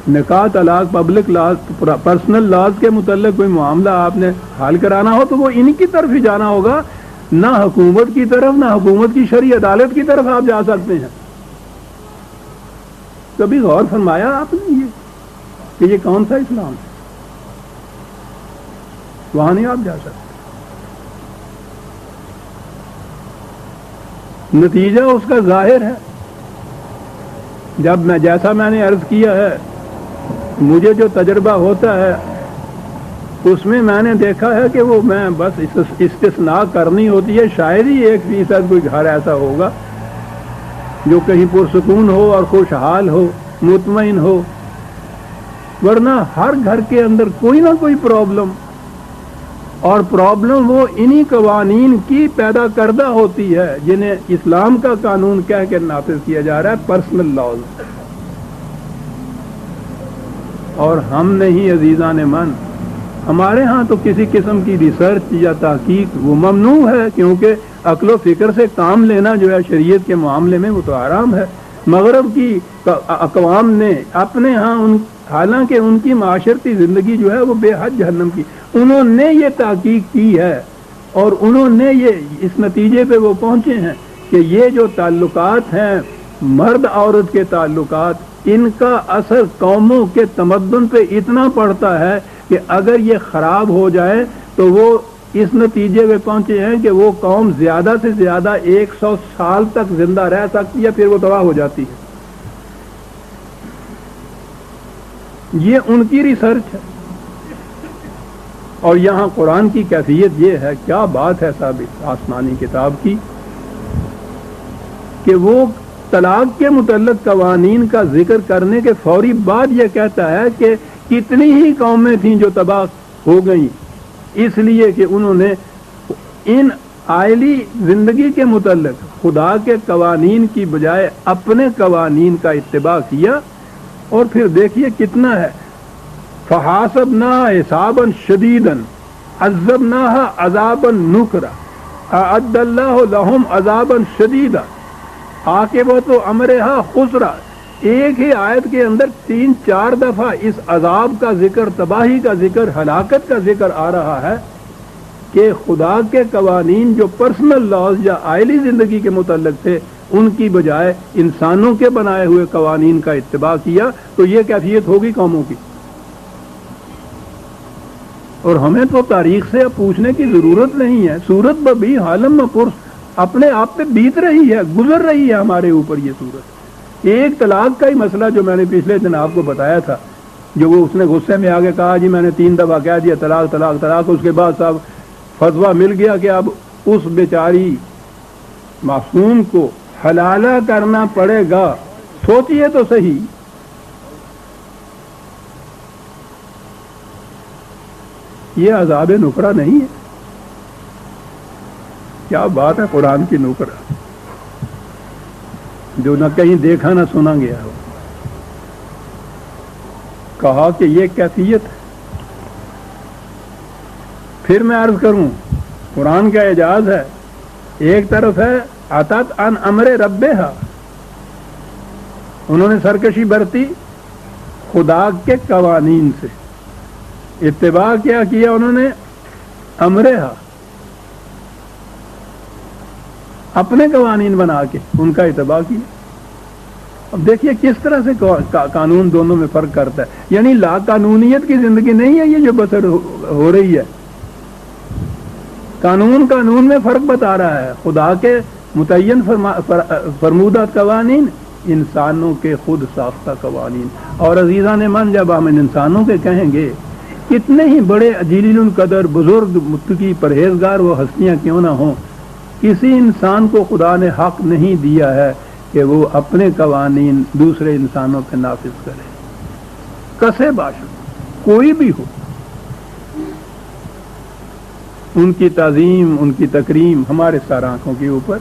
نکاح طلاق public laws personal laws کے متعلق کوئی معاملہ آپ نے حل کرانا ہو تو وہ ان کی طرف ہی جانا ہوگا، نہ حکومت کی طرف، نہ حکومت کی شرعی عدالت کی طرف آپ جا سکتے ہیں۔ کبھی غور فرمایا آپ نے یہ کہ یہ کون سا اسلام ہے؟ وہاں نہیں آپ جا سکتے۔ نتیجہ اس کا ظاہر ہے، جب جیسا میں نے عرض کیا ہے، مجھے جو تجربہ ہوتا ہے اس میں نے دیکھا ہے کہ وہ میں بس استثناء کرنی ہوتی ہے، شاید ہی 1% کوئی گھر ایسا ہوگا جو کہیں پرسکون ہو اور خوشحال ہو، مطمئن ہو، ورنہ ہر گھر کے اندر کوئی نہ کوئی پرابلم، اور پرابلم وہ انہی قوانین کی پیدا کردہ ہوتی ہے جنہیں اسلام کا قانون کہہ کے نافذ کیا جا رہا ہے، پرسنل لاز۔ اور ہم نہیں عزیزان من، ہمارے ہاں تو کسی قسم کی ریسرچ یا تحقیق وہ ممنوع ہے، کیونکہ عقل و فکر سے کام لینا جو ہے شریعت کے معاملے میں وہ تو حرام ہے۔ مغرب کی اقوام نے اپنے ہاں حالانکہ ان کی معاشرتی زندگی جو ہے وہ بے حد جہنم کی، انہوں نے یہ تحقیق کی ہے اور انہوں نے یہ اس نتیجے پہ وہ پہنچے ہیں کہ یہ جو تعلقات ہیں مرد عورت کے تعلقات، ان کا اثر قوموں کے تمدن پہ اتنا پڑتا ہے کہ اگر یہ خراب ہو جائے تو وہ اس نتیجے پہ پہنچے ہیں کہ وہ قوم زیادہ سے زیادہ 100 سال تک زندہ رہ سکتی ہے، پھر وہ تباہ ہو جاتی ہے۔ یہ ان کی ریسرچ ہے، اور یہاں قرآن کی کیفیت یہ ہے، کیا بات ہے ثابت آسمانی کتاب کی، کہ وہ طلاق کے متعلق قوانین کا ذکر کرنے کے فوری بعد یہ کہتا ہے کہ کتنی ہی قومیں تھیں جو تباہ ہو گئیں، اس لیے کہ انہوں نے ان عائلی زندگی کے متعلق خدا کے قوانین کی بجائے اپنے قوانین کا اتباع کیا۔ اور پھر دیکھیے کتنا ہے، فَحَاسَبْنَاهَا حِسَابًا شَدِيدًا عَذَّبْنَاهَا عَذَابًا نُكْرًا أَعَدَّ اللَّهُ لَهُمْ عَذَابًا شَدِيدًا عَاقِبَةُ أَمْرِهَا خُسْرًا۔ ایک ہی آیت کے اندر 3-4 دفعہ اس عذاب کا ذکر، تباہی کا ذکر، ہلاکت کا ذکر آ رہا ہے کہ خدا کے قوانین جو پرسنل لاز یا عائلی زندگی کے متعلق تھے ان کی بجائے انسانوں کے بنائے ہوئے قوانین کا اتباع کیا، تو یہ کیفیت ہوگی قوموں کی۔ اور ہمیں تو تاریخ سے اب پوچھنے کی ضرورت نہیں ہے، صورت ببی حالم پرس اپنے آپ پہ بیت رہی ہے، گزر رہی ہے ہمارے اوپر یہ صورت۔ ایک طلاق کا ہی مسئلہ جو میں نے پچھلے دن آپ کو بتایا تھا، جو وہ اس نے غصے میں آگے کہا جی میں نے 3 دفعہ کہہ دیا طلاق طلاق طلاق، اس کے بعد صاحب فتویٰ مل گیا کہ اب اس بیچاری معصوم کو حلالہ کرنا پڑے گا۔ سوچئے تو صحیح، یہ عذاب نکرہ نہیں ہے؟ کیا بات ہے قرآن کی نکرہ، جو نہ کہیں دیکھا نہ سنا گیا ہو۔ کہا کہ یہ کیفیت ہے۔ پھر میں عرض کروں، قرآن کا اعجاز ہے، ایک طرف ہے عطت عن امر ربہا، انہوں نے سرکشی برتی خدا کے قوانین سے، اتباع کیا انہوں نے امرہا، اپنے قوانین بنا کے ان کا اتباع کیا۔ اب دیکھیے کس طرح سے قانون دونوں میں فرق کرتا ہے، یعنی لا قانونیت کی زندگی نہیں ہے یہ جو بسر ہو رہی ہے، قانون میں فرق بتا رہا ہے۔ خدا کے متعین فرمودہ قوانین، انسانوں کے خود ساختہ قوانین۔ اور عزیزان من، جب ہم انسانوں کے کہیں گے، کتنے ہی بڑے جلیل القدر بزرگ متقی پرہیزگار وہ ہستیاں کیوں نہ ہوں، کسی انسان کو خدا نے حق نہیں دیا ہے کہ وہ اپنے قوانین دوسرے انسانوں پہ نافذ کرے، کسے باشد کوئی بھی ہو۔ ان کی تعظیم، ان کی تکریم ہمارے سر آنکھوں کے اوپر،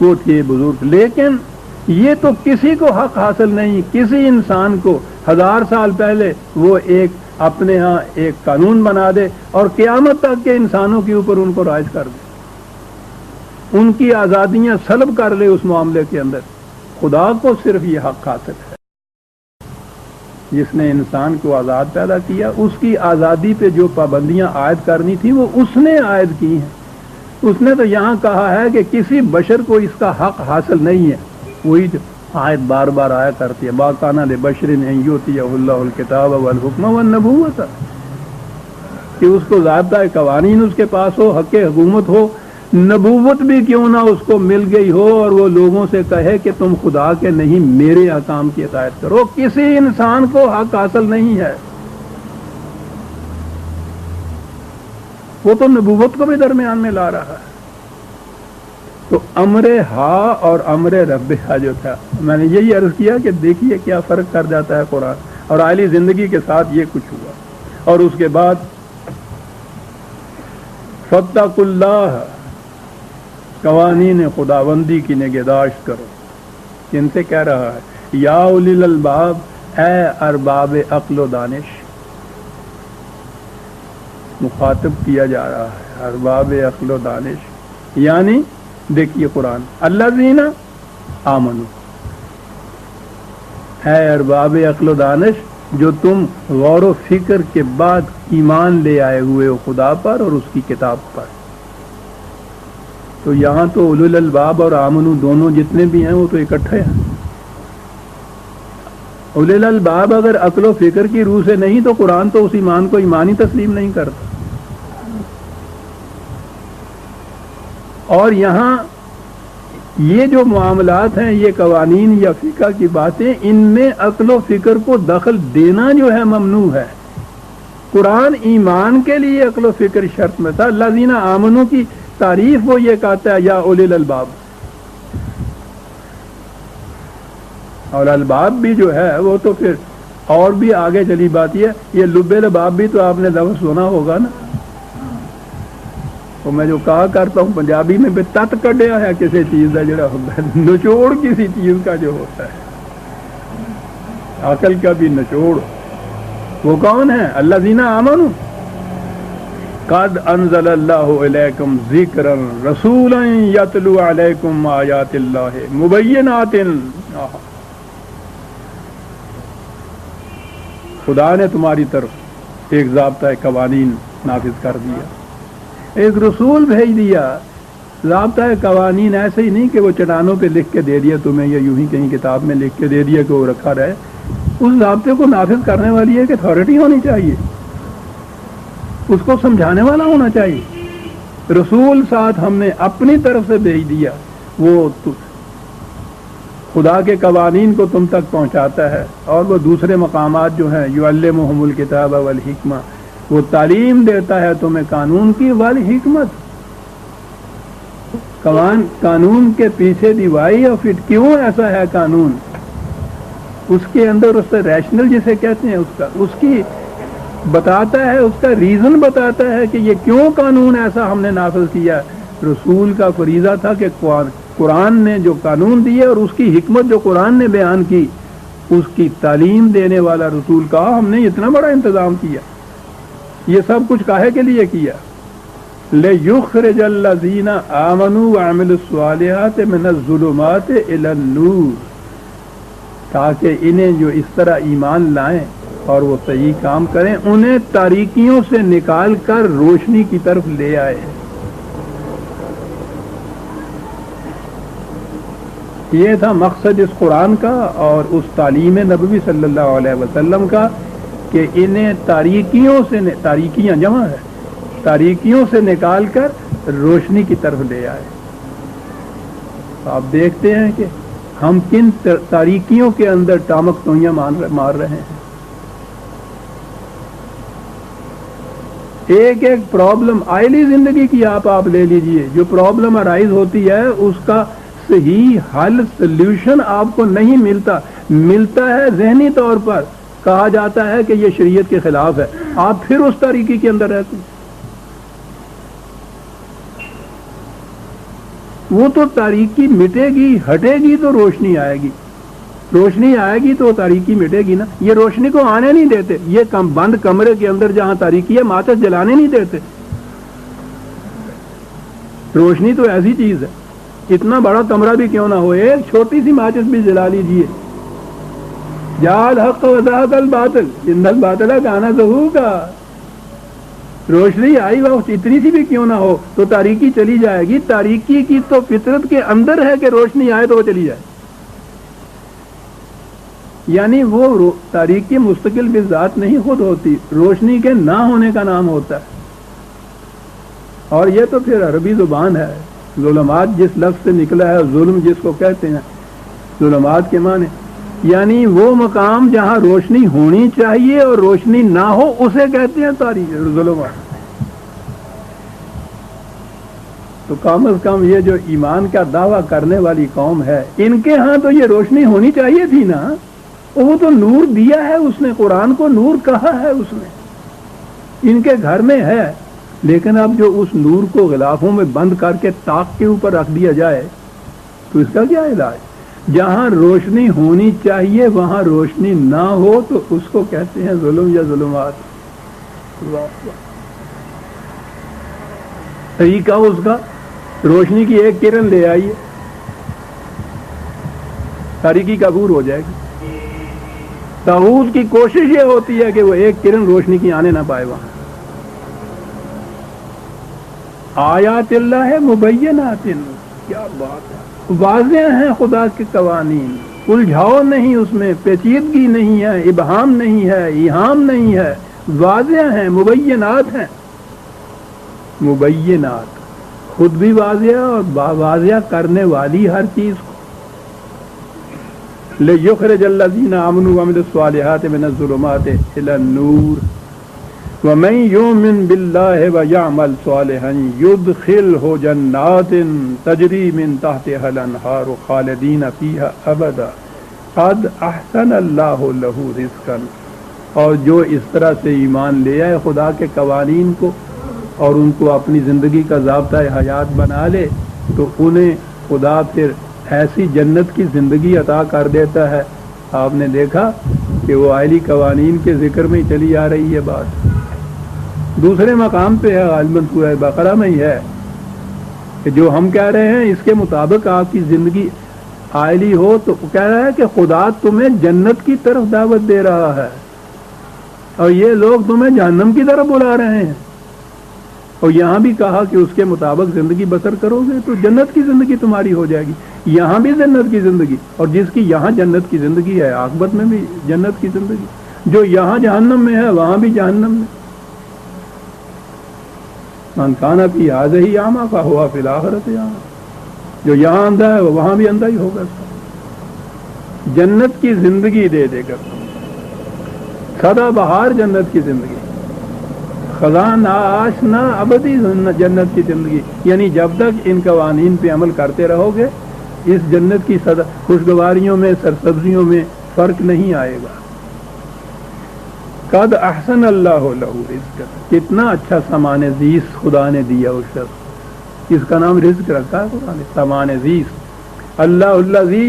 وہ تھے بزرگ، لیکن یہ تو کسی کو حق حاصل نہیں، کسی انسان کو 1000 سال پہلے وہ ایک اپنے ہاں ایک قانون بنا دے اور قیامت تک کے انسانوں کے اوپر ان کو رائج کر دے، ان کی آزادیاں سلب کر لے اس معاملے کے اندر۔ خدا کو صرف یہ حق حاصل ہے۔ جس نے انسان کو آزاد پیدا کیا، اس کی آزادی پہ جو پابندیاں عائد کرنی تھی وہ اس نے عائد کی ہیں۔ اس نے تو یہاں کہا ہے کہ کسی بشر کو اس کا حق حاصل نہیں ہے، وہی جو آیت بار بار آیا کرتی ہے، ما کان لبشر ان یؤتیہ اللہ الکتاب والحکم والنبوۃ، کہ اس کو ضابطۂ قوانین اس کے پاس ہو، حق حکومت ہو، نبوت بھی کیوں نہ اس کو مل گئی ہو، اور وہ لوگوں سے کہے کہ تم خدا کے نہیں میرے احکام کی اطاعت کرو۔ کسی انسان کو حق حاصل نہیں ہے، وہ تو نبوت کو بھی درمیان میں لا رہا ہے۔ تو امر ہا اور امر رب ہا جو تھا، میں نے یہی عرض کیا کہ دیکھیے کیا فرق کر جاتا ہے قرآن، اور عالی زندگی کے ساتھ یہ کچھ ہوا۔ اور اس کے بعد فاتقوا اللہ، قوانین خداوندی کی نگہداشت کرو۔ کن سے کہہ رہا ہے؟ یا اولی الالباب، اے ارباب عقل و دانش، مخاطب کیا جا رہا ہے ارباب عقل و دانش، یعنی دیکھیے قرآن، الذین آمنو، اے ارباب عقل و دانش جو تم غور و فکر کے بعد ایمان لے آئے ہوئے ہو خدا پر اور اس کی کتاب پر۔ تو یہاں تو اولو الالباب اور آمنو دونوں جتنے بھی ہیں وہ تو اکٹھے ہیں۔ اولو الالباب اگر عقل و فکر کی روح سے نہیں تو قرآن تو اس ایمان کو ایمان ہی تسلیم نہیں کرتا۔ اور یہاں یہ جو معاملات ہیں، یہ قوانین یا فقہ کی باتیں، ان میں عقل و فکر کو دخل دینا جو ہے ممنوع ہے۔ قرآن ایمان کے لیے عقل و فکر شرط میں تھا۔ الذین آمنو کی تعریف وہ یہ کہتا ہے یا اولی الالباب، اور الباب بھی جو ہے وہ تو پھر اور بھی آگے چلی بات یہ لب الباب بھی تو آپ نے لفظ سنا ہوگا نا، تو میں جو کہا کرتا ہوں پنجابی میں تت کڈیا ہے کسی چیز کا جڑا ہوتا ہے، نچوڑ کسی چیز کا جو ہوتا ہے، عقل کا بھی نچوڑ، وہ کون ہے؟ الذین آمنوا قد انزل اللہ الیکم ذکرا رسولا یتلو علیکم آیات اللہ مبینات۔ خدا نے تمہاری طرف ایک ضابطہ قوانین نافذ کر دیا، ایک رسول بھیج دیا۔ ضابطہ قوانین ایسے ہی نہیں کہ وہ چٹانوں پہ لکھ کے دے دیا تمہیں، یا یوں ہی کہیں کتاب میں لکھ کے دے دیا کہ وہ رکھا رہے۔ اس ضابطے کو نافذ کرنے والی ایک اتھارٹی ہونی چاہیے، اس کو سمجھانے والا ہونا چاہیے۔ رسول ساتھ ہم نے اپنی طرف سے بھیج دیا، وہ خدا کے قوانین کو تم تک پہنچاتا ہے، اور وہ دوسرے مقامات جو ہیں یعلمہم الکتاب والحکمہ، وہ تعلیم دیتا ہے تمہیں قانون کی والحکمت۔ قانون کے پیچھے دی وائی آف اٹ، کیوں ایسا ہے قانون، اس کے اندر اس کا ریشنل جسے کہتے ہیں اس کی بتاتا ہے، اس کا ریزن بتاتا ہے کہ یہ کیوں قانون ایسا ہم نے نافذ کیا۔ رسول کا فریضہ تھا کہ قرآن نے جو قانون دیے اور اس کی حکمت جو قرآن نے بیان کی، اس کی تعلیم دینے والا رسول کا ہم نے اتنا بڑا انتظام کیا۔ یہ سب کچھ کاہے کے لیے کیا؟ لِيُخْرِجَ الَّذِينَ آمَنُوا وَعَمِلُوا الصَّالِحَاتِ مِنَ الظُّلُمَاتِ إِلَى النُّورِ، تاکہ انہیں جو اس طرح ایمان لائیں اور وہ صحیح کام کریں، انہیں تاریکیوں سے نکال کر روشنی کی طرف لے آئے۔ یہ تھا مقصد اس قرآن کا اور اس تعلیم نبوی صلی اللہ علیہ وسلم کا، کہ انہیں تاریکیاں جمع ہے، تاریکیوں سے نکال کر روشنی کی طرف لے آئے۔ آپ دیکھتے ہیں کہ ہم کن تاریکیوں کے اندر ٹامک ٹوئیاں مار رہے ہیں۔ ایک ایک پرابلم آئلی زندگی کی آپ لے لیجئے، جو پرابلم ارائز ہوتی ہے اس کا صحیح حل سلیوشن آپ کو نہیں ملتا ہے ذہنی طور پر، کہا جاتا ہے کہ یہ شریعت کے خلاف ہے، آپ پھر اس تاریکی کے اندر رہتے ہیں۔ وہ تو تاریکی مٹے گی، ہٹے گی تو روشنی آئے گی، روشنی آئے گی تو تاریکی مٹے گی نا۔ یہ روشنی کو آنے نہیں دیتے، یہ بند کمرے کے اندر جہاں تاریکی ہے ماچس جلانے نہیں دیتے۔ روشنی تو ایسی چیز ہے، اتنا بڑا کمرہ بھی کیوں نہ ہو، ایک چھوٹی سی ماچس بھی جلا لیجئے، جال حق و ذاق الباطل ان الباطل کان زہوقا، روشنی آئی وہ اتنی سی بھی کیوں نہ ہو تو تاریکی چلی جائے گی. تاریکی کی تو فطرت کے اندر ہے کہ روشنی آئے تو وہ چلی جائے، یعنی وہ تاریکی مستقل بھی ذات نہیں خود ہوتی، روشنی کے نہ ہونے کا نام ہوتا ہے. اور یہ تو پھر عربی زبان ہے. ظلمات جس لفظ سے نکلا ہے، ظلم جس کو کہتے ہیں، ظلمات کے معنی یعنی وہ مقام جہاں روشنی ہونی چاہیے اور روشنی نہ ہو اسے کہتے ہیں تاریک ظلمات. تو کم از کم یہ جو ایمان کا دعویٰ کرنے والی قوم ہے، ان کے ہاں تو یہ روشنی ہونی چاہیے تھی نا. وہ تو نور دیا ہے اس نے، قرآن کو نور کہا ہے اس نے، ان کے گھر میں ہے. لیکن اب جو اس نور کو غلافوں میں بند کر کے طاق کے اوپر رکھ دیا جائے تو اس کا کیا علاج؟ جہاں روشنی ہونی چاہیے وہاں روشنی نہ ہو تو اس کو کہتے ہیں ظلم یا ظلمات. طریقہ اس کا روشنی کی ایک کرن لے آئیے، تاریکی کا عبور ہو جائے گی. طاغوت کی کوشش یہ ہوتی ہے کہ وہ ایک کرن روشنی کی آنے نہ پائے وہاں. آیات اللہ مبینات، کیا بات ہے، واضح ہیں خدا کے قوانین، الجھاؤ نہیں اس میں، پیچیدگی نہیں ہے، ابہام نہیں ہے، ایہام نہیں ہے، واضح ہیں، مبینات ہیں. مبینات خود بھی واضح اور واضح کرنے والی ہر چیز کو. لِيُخْرِجَ الَّذِينَ آمَنُوا وَعَمِلُوا الصَّالِحَاتِ مِنَ الظُّلُمَاتِ إِلَى النُّورِ وَمَن يُؤْمِن بِاللَّهِ وَيَعْمَلْ صَالِحًا يُدْخِلْهُ جَنَّاتٍ تَجْرِي مِن تَحْتِهَا الْأَنْهَارُ خَالِدِينَ فِيهَا أَبَدًا قَدْ أَحْسَنَ اللَّهُ لَهُ رِزْقًا. اور جو اس طرح سے ایمان لے آئے خدا کے قوانین کو اور ان کو اپنی زندگی کا ضابطۂ حیات بنا لے تو انہیں خدا پھر ایسی جنت کی زندگی عطا کر دیتا ہے. آپ نے دیکھا کہ وہ آئلی قوانین کے ذکر میں ہی چلی آ رہی ہے بات. دوسرے مقام پہ ہے غالباً سورہ بقرہ میں ہی ہے کہ جو ہم کہہ رہے ہیں اس کے مطابق آپ کی زندگی آئلی ہو تو کہہ رہا ہے کہ خدا تمہیں جنت کی طرف دعوت دے رہا ہے اور یہ لوگ تمہیں جہنم کی طرف بلا رہے ہیں. اور یہاں بھی کہا کہ اس کے مطابق زندگی بسر کرو گے تو جنت کی زندگی تمہاری ہو جائے گی. یہاں بھی جنت کی زندگی، اور جس کی یہاں جنت کی زندگی ہے عاقبت میں بھی جنت کی زندگی. جو یہاں جہنم میں ہے وہاں بھی جہنم میں. من کان فی ہذہ اعمی فہو فی الآخرۃ اعمی، جو یہاں اندھا ہے وہ وہاں بھی اندھا ہی ہوگا. جنت کی زندگی دے دے کر سدا بہار جنت کی زندگی، خزان آشنا ابدی جنت کی زندگی. یعنی جب تک ان قوانین پہ عمل کرتے رہو گے اس جنت کی خوشگواریوں میں سرسبزیوں میں فرق نہیں آئے گا. قد احسن اللہ لہ رزقا، کتنا اچھا سامان زیست خدا نے دیا اس شخص. اس کا نام رزق رکھا ہے قرآن نے، سامان زیست. اللہ الذی،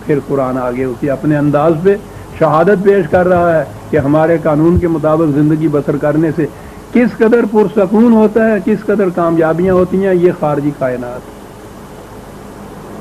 پھر قرآن آگے اسی اپنے انداز پہ شہادت پیش کر رہا ہے کہ ہمارے قانون کے مطابق زندگی بسر کرنے سے کس قدر پرسکون ہوتا ہے، کس قدر کامیابیاں ہوتی ہیں. یہ خارجی کائنات،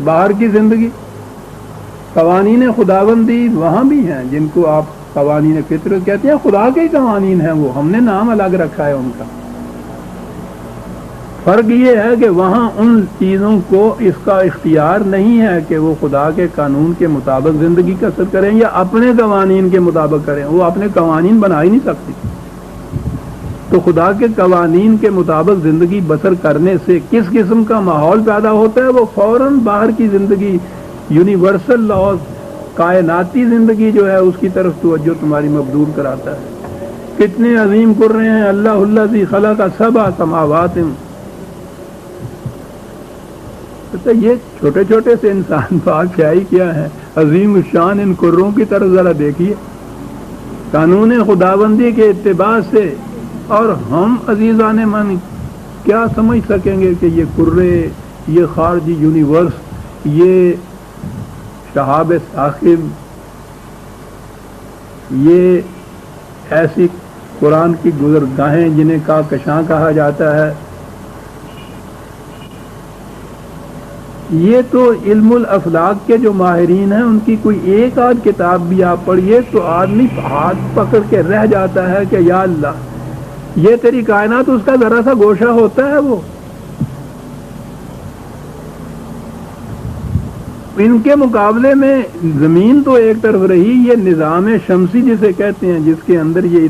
باہر کی زندگی قوانین خداوندی وہاں بھی ہیں جن کو آپ قوانین فطرت کہتے ہیں. خدا کے ہی قوانین ہیں وہ، ہم نے نام الگ رکھا ہے ان کا. فرق یہ ہے کہ وہاں ان چیزوں کو اس کا اختیار نہیں ہے کہ وہ خدا کے قانون کے مطابق زندگی بسر کریں یا اپنے قوانین کے مطابق کریں. وہ اپنے قوانین بنا ہی نہیں سکتی. تو خدا کے قوانین کے مطابق زندگی بسر کرنے سے کس قسم کا ماحول پیدا ہوتا ہے؟ وہ فوراً باہر کی زندگی، یونیورسل لاز، کائناتی زندگی جو ہے اس کی طرف توجہ تمہاری مبذول کراتا ہے. کتنے عظیم کر رہے ہیں اللہ الذی خلق سبع سماوات. یہ چھوٹے چھوٹے سے انسان پاک کیا ہی کیا ہے، عظیم الشان ان کروں کی طرف ذرا دیکھیے. قانون خداوندی کے اتباع سے اور ہم عزیزان من کیا سمجھ سکیں گے کہ یہ کرے، یہ خارجی یونیورس، یہ شہاب ثاقب، یہ ایسی قرآن کی گزرگاہیں جنہیں کہکشاں کہا جاتا ہے، یہ تو علم الافلاق کے جو ماہرین ہیں ان کی کوئی ایک آدھ کتاب بھی آپ پڑھیے تو آدمی ہاتھ پکڑ کے رہ جاتا ہے کہ یا اللہ یہ تیری کائنات اس کا ذرا سا گوشہ ہوتا ہے وہ. ان کے مقابلے میں زمین تو ایک طرف رہی، یہ نظام شمسی جسے کہتے ہیں جس کے اندر یہ